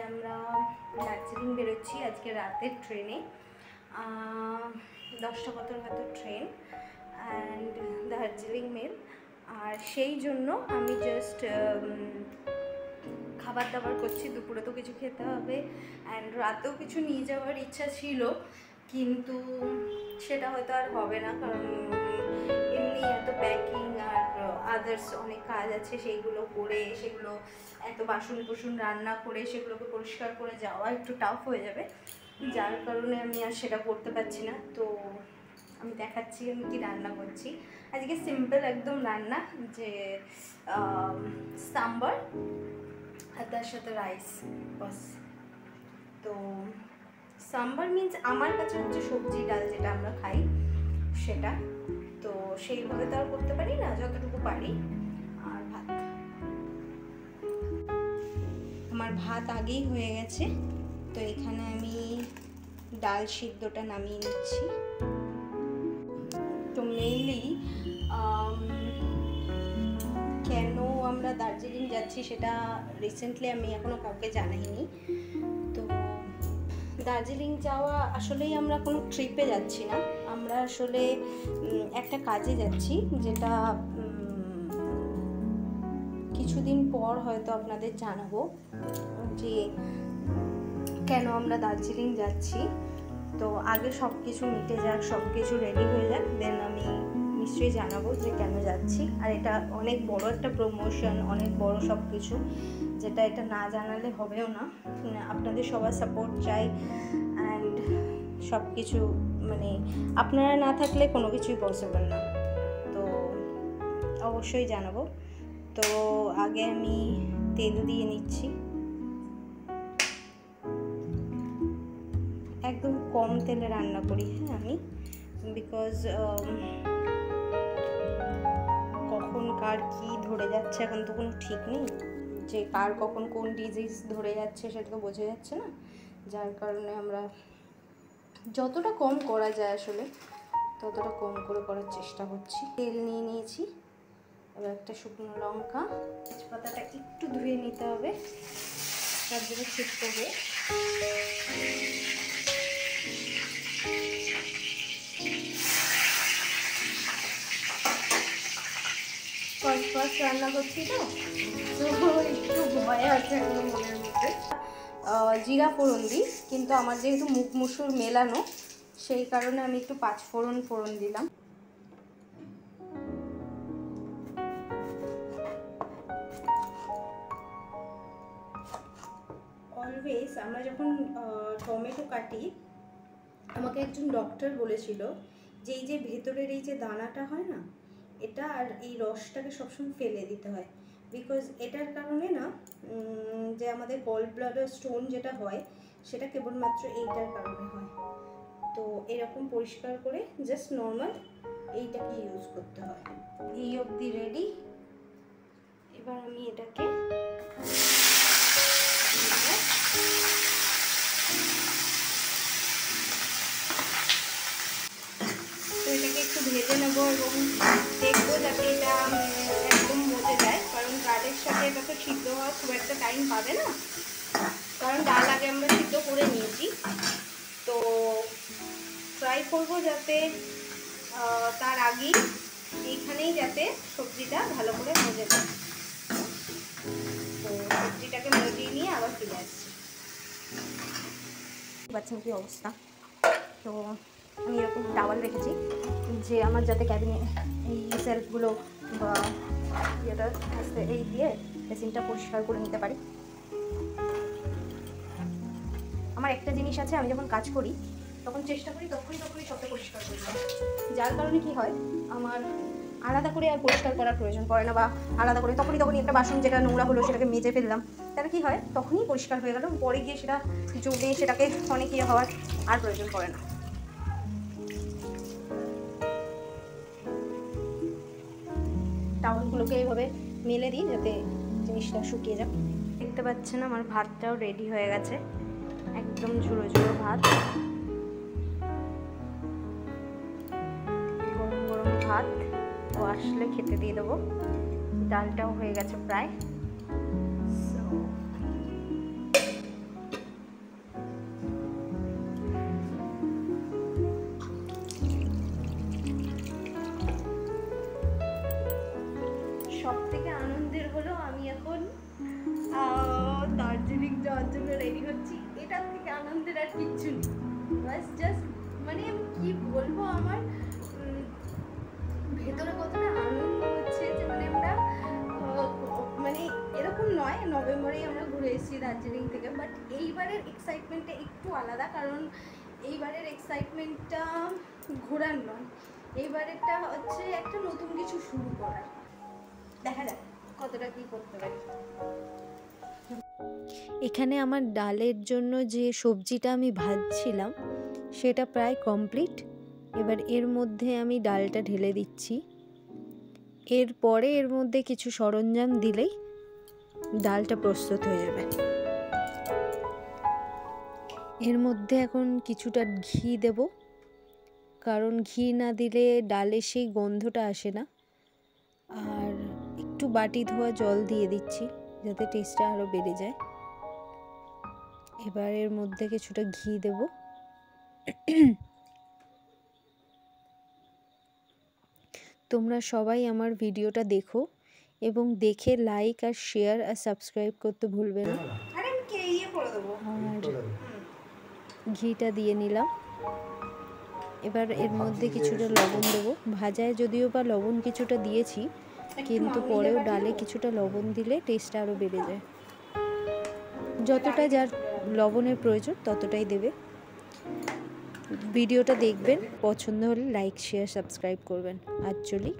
আমরা দার্জিলিং বেরোচ্ছি আজকে রাতের ট্রেনে, 10টা কতর হয়তো ট্রেন অ্যান্ড দার্জিলিং মেল। আর সেই জন্য আমি জাস্ট খাবার দাবার করছি, দুপুরে তো কিছু খেতে হবে অ্যান্ড রাতেও কিছু নিয়ে যাওয়ার ইচ্ছা ছিল, কিন্তু সেটা হয়তো আর হবে না, কারণ এমনি এত প্যাকিং আর আদার্স অনেক কাজ আছে, সেইগুলো করে সেগুলো এত বাসন কুসন রান্না করে সেগুলোকে পরিষ্কার করে যাওয়া একটু টাফ হয়ে যাবে, যার কারণে আমি আর সেটা করতে পারছি না। তো আমি দেখাচ্ছি আমি কি রান্না করছি আজকে। সিম্পল একদম রান্না, যে সাম্বার আর তার সাথে রাইস বাস। তো সাম্বার মিন্স আমার কাছে হচ্ছে সবজি ডাল যেটা আমরা খাই সেটা, তো সেইভাবে তো আর করতে পারি না, যতটুকু পারি। আর ভাত, আমার ভাত আগেই হয়ে গেছে, তো এখানে আমি ডাল সিদ্ধটা নামিয়ে নিচ্ছি। তো মেইনলি কেন আমরা দার্জিলিং যাচ্ছি সেটা রিসেন্টলি আমি এখনও কাউকে জানাইনি। তো দার্জিলিং যাওয়া আসলেই আমরা কোনো ট্রিপে যাচ্ছি না, আমরা আসলে একটা কাজে যাচ্ছি, যেটা কিছুদিন পর হয়তো আপনাদের জানাবো যে কেন আমরা দার্জিলিং যাচ্ছি। তো আগে সব কিছু মিটে যাক, সব কিছু রেডি হয়ে যাক, দেন আমি নিশ্চয়ই জানাবো যে কেন যাচ্ছি। আর এটা অনেক বড় একটা প্রমোশন, অনেক বড় সব কিছু, যেটা এটা না জানালে হবেও না। আপনাদের সবার সাপোর্ট চাই অ্যান্ড সব কিছু, মানে আপনারা না থাকলে কোনো কিছুই পসিবল না, তো অবশ্যই জানাবো। তো আগে আমি তেল দিয়ে নিচ্ছি, একদম কম তেলে রান্না করি হ্যাঁ আমি, বিকজ কখন কার কি ধরে যাচ্ছে এখন তো কোনো ঠিক নেই, যে কার কখন কোন ডিজিজ ধরে যাচ্ছে সেটা তো বোঝা যাচ্ছে না, যার কারণে আমরা যতটা কম করা যায় আসলে ততটা কম করে করার চেষ্টা করছি। তেল নিয়ে নিয়েছি, এবার একটা শুকনো লঙ্কা, তেজপাতাটা একটু ধুয়ে নিতে হবে, তার জন্য ছিটতে হবে। ফার্স্ট রান্না করছি তো একটু ভয় আছে এখনো মনের মধ্যে। জিরা ফোড়ন দিই, কিন্তু আমার যেহেতু মুগ মুসুর মেলানো সেই কারণে আমি একটু 5 ফোড়ন দিলাম। অলওয়েজ আমরা যখন টমেটো কাটি, আমাকে একজন ডক্টর বলেছিল যে এই যে ভেতরের এই যে দানাটা হয় না, এটা আর এই রসটাকে সবসময় ফেলে দিতে হয়, বিকজ এটার কারণে না যে আমাদের গল ব্লাডার স্টোন যেটা হয় সেটা কেবলমাত্র এইটার কারণে হয়। তো এরকম পরিষ্কার করে জাস্ট নর্মাল এইটাকে ইউজ করতে হয়। এই অবধি রেডি। এবার আমি এটাকে একটু ভেজে নেব এবং দেখবো যাতে এটা একদম মজে যায়, কারণ ডালের সাথে এটা তো সিদ্ধ হওয়া খুব একটা টাইম পাবে না, কারণ ডাল আগে আমরা সিদ্ধ করে নিয়েছি। তো ট্রাই করবো যাতে তার আগেই এইখানেই যাতে সবজিটা ভালো করে মজে যায়। তো সবজিটাকে মজিয়ে নিয়ে আবার ফিরে আসছি। পাচ্ছেন কি অবস্থা। তো আমি এরকম টাওয়াল রেখেছি যে আমার যাতে ক্যাবিনে এই সেলফগুলো বা ইয়েটা আস্তে এই দিয়ে বেসিনটা পরিষ্কার করে নিতে পারি। আমার একটা জিনিস আছে, আমি যখন কাজ করি তখন চেষ্টা করি তখনই সবটা পরিষ্কার করি, যার কারণে কি হয় আমার আলাদা করে আর পরিষ্কার করার প্রয়োজন পড়ে না, বা আলাদা করে তখনই একটা বাসন যেটা নোংরা হলো সেটাকে মেজে ফেললাম, তাহলে কি হয় তখনই পরিষ্কার হয়ে গেল, পরে গিয়ে সেটা জমে সেটাকে অনেক ইয়ে হওয়ার আর প্রয়োজন পড়ে না। টাওয়ালগুলোকে এইভাবে মেলে দিই যাতে জিনিসটা শুকিয়ে যায়। দেখতে পাচ্ছেন আমার ভাতটাও রেডি হয়ে গেছে, একদম ঝুড়ো ঝুড়ো ভাত, গরম গরম ভাত। ও আসলে খেতে দিয়ে দেবো। ডালটাও হয়ে গেছে প্রায়। হলো আমি এখন দার্জিলিং যাওয়ার জন্য রেডি হচ্ছি। এটার থেকে আনন্দের আর কিচ্ছু নেই। বাস জাস্ট মানে আমি কি বলবো, আমার ভেতরে কতটা আনন্দ হচ্ছে যে মানে আমরা মানে এরকম নয়, নভেম্বরেই আমরা ঘুরে এসেছি দার্জিলিং থেকে, বাট এইবারের এক্সাইটমেন্টটা একটু আলাদা। কারণ এইবারের এক্সাইটমেন্টটা ঘোরার নয়, এইবারেরটা হচ্ছে একটা নতুন কিছু শুরু করার। দেখা যাক কতটা কি করতে পারি। এখানে আমার ডালের জন্য যে সবজিটা আমি ভাজছিলাম সেটা প্রায় কমপ্লিট। এবার এর মধ্যে আমি ডালটা ঢেলে দিচ্ছি। এরপরে এর মধ্যে কিছু সরঞ্জাম দিলেই ডালটা প্রস্তুত হয়ে যাবে। এর মধ্যে এখন কিছুটা ঘি দেব, কারণ ঘি না দিলে ডালে সেই গন্ধটা আসে না। আর একটু বাটি ধোয়া জল দিয়ে দিচ্ছি যাতে টেস্টটা আরও বেড়ে যায়। এবার এর মধ্যে কিছুটা ঘি দেব। তোমরা সবাই আমার ভিডিওটা দেখো এবং দেখে লাইক আর শেয়ার আর সাবস্ক্রাইব করতে ভুলবে না। আর ঘিটা দিয়ে নিলাম। এবার এর মধ্যে কিছুটা লবণ দেব। ভাজায় যদিও বা লবণ কিছুটা দিয়েছি, কিন্তু পরেও ডালে কিছুটা লবণ দিলে টেস্টটা আরও বেড়ে যায়। যতটা যার লবণের প্রয়োজন ততটাই দেবে। ভিডিওটা দেখবেন, পছন্দ হলে লাইক শেয়ার সাবস্ক্রাইব করবেন। আজ চলি।